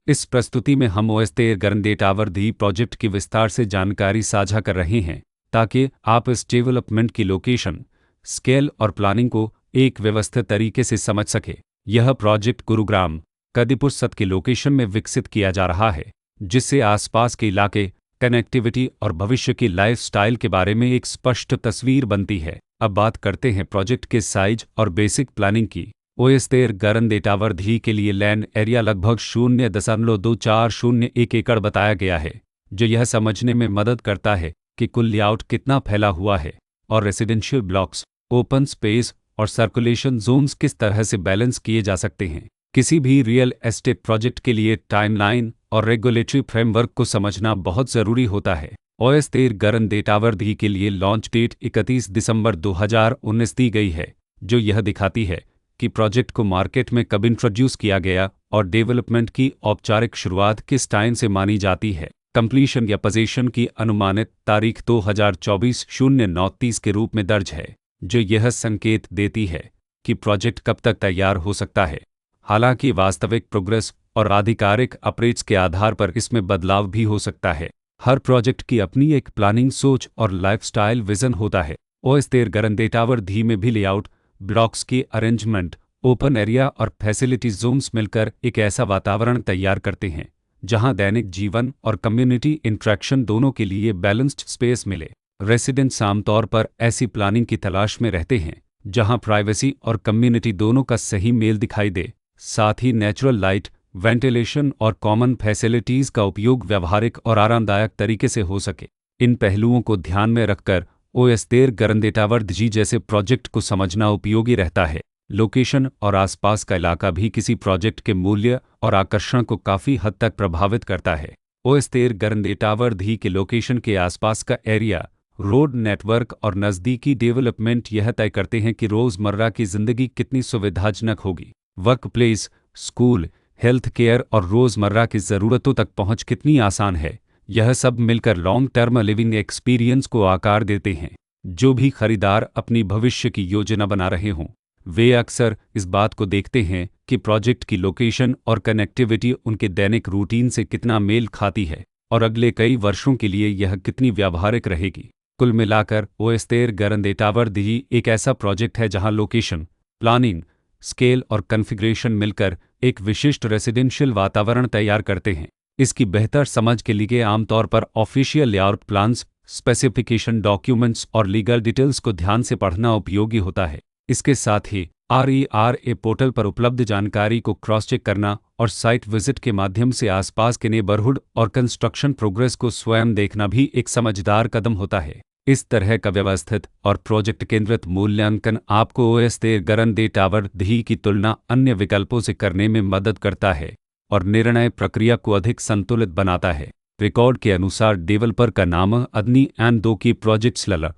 इस प्रस्तुति में हम ओएसतेर गरंदे टावर दी प्रोजेक्ट की विस्तार से जानकारी साझा कर रहे हैं ताकि आप इस डेवलपमेंट की लोकेशन, स्केल और प्लानिंग को एक व्यवस्थित तरीके से समझ सके। यह प्रोजेक्ट गुरुग्राम कदीपुर की लोकेशन में विकसित किया जा रहा है, जिससे आसपास के इलाके, कनेक्टिविटी और भविष्य की लाइफस्टाइल के बारे में एक स्पष्ट तस्वीर बनती है। अब बात करते हैं प्रोजेक्ट के साइज और बेसिक प्लानिंग की। ओएसतेर गरंदे टावर धी के लिए लैंड एरिया लगभग 0.2401 एकड़ बताया गया है, जो यह समझने में मदद करता है कि कुल लेआउट कितना फैला हुआ है और रेसिडेंशियल ब्लॉक्स, ओपन स्पेस और सर्कुलेशन जोन्स किस तरह से बैलेंस किए जा सकते हैं। किसी भी रियल एस्टेट प्रोजेक्ट के लिए टाइमलाइन और रेगुलेटरी फ्रेमवर्क को समझना बहुत ज़रूरी होता है। ओएसतेर गरंदे टावर धी के लिए लॉन्च डेट 31 दिसंबर 2019 दी गई है, जो यह दिखाती है कि प्रोजेक्ट को मार्केट में कब इंट्रोड्यूस किया गया और डेवलपमेंट की औपचारिक शुरुआत किस टाइम से मानी जाती है। कंप्लीशन या पोजीशन की अनुमानित तारीख 2024-09-30 के रूप में दर्ज है, जो यह संकेत देती है कि प्रोजेक्ट कब तक तैयार हो सकता है। हालांकि वास्तविक प्रोग्रेस और आधिकारिक अपडेट्स के आधार पर इसमें बदलाव भी हो सकता है। हर प्रोजेक्ट की अपनी एक प्लानिंग सोच और लाइफस्टाइल विजन होता है। ओएसतेर गरंदे टावर धी में भी लेआउट, ब्लॉक्स की अरेंजमेंट, ओपन एरिया और फैसिलिटी जोन्स मिलकर एक ऐसा वातावरण तैयार करते हैं जहां दैनिक जीवन और कम्युनिटी इंटरेक्शन दोनों के लिए बैलेंस्ड स्पेस मिले। रेसिडेंट्स आमतौर पर ऐसी प्लानिंग की तलाश में रहते हैं जहां प्राइवेसी और कम्युनिटी दोनों का सही मेल दिखाई दे, साथ ही नेचुरल लाइट, वेंटिलेशन और कॉमन फैसिलिटीज़ का उपयोग व्यावहारिक और आरामदायक तरीके से हो सके। इन पहलुओं को ध्यान में रखकर ओएसतेर गरंदे टावर धी जैसे प्रोजेक्ट को समझना उपयोगी रहता है। लोकेशन और आसपास का इलाका भी किसी प्रोजेक्ट के मूल्य और आकर्षण को काफ़ी हद तक प्रभावित करता है। ओएसतेर गरंदे टावर धी के लोकेशन के आसपास का एरिया, रोड नेटवर्क और नज़दीकी डेवलपमेंट यह तय करते हैं कि रोज़मर्रा की ज़िंदगी कितनी सुविधाजनक होगी। Work place, school, health care और रोज़मर्रा की ज़रूरतों तक पहुँच कितनी आसान है। यह सब मिलकर लॉन्ग टर्म लिविंग एक्सपीरियंस को आकार देते हैं। जो भी खरीदार अपनी भविष्य की योजना बना रहे हों, वे अक्सर इस बात को देखते हैं कि प्रोजेक्ट की लोकेशन और कनेक्टिविटी उनके दैनिक रूटीन से कितना मेल खाती है और अगले कई वर्षों के लिए यह कितनी व्यावहारिक रहेगी। कुल मिलाकर ओएसतेर गरंदे टावर धी एक ऐसा प्रोजेक्ट है जहां लोकेशन, प्लानिंग, स्केल और कॉन्फ़िगरेशन मिलकर एक विशिष्ट रेसिडेंशियल वातावरण तैयार करते हैं। इसकी बेहतर समझ के लिए आमतौर पर official layout plans, specification documents और लीगल डिटेल्स को ध्यान से पढ़ना उपयोगी होता है। इसके साथ ही RERA पोर्टल पर उपलब्ध जानकारी को क्रॉस चेक करना और साइट विजिट के माध्यम से आसपास के नेबरहुड और कंस्ट्रक्शन प्रोग्रेस को स्वयं देखना भी एक समझदार कदम होता है। इस तरह का व्यवस्थित और प्रोजेक्ट केंद्रित मूल्यांकन आपको ओएसतेर गरंदे टावर धी की तुलना अन्य विकल्पों से करने में मदद करता है और निर्णय प्रक्रिया को अधिक संतुलित बनाता है। रिकॉर्ड के अनुसार डेवलपर का नाम अदनी एंड दो की प्रोजेक्ट्स लला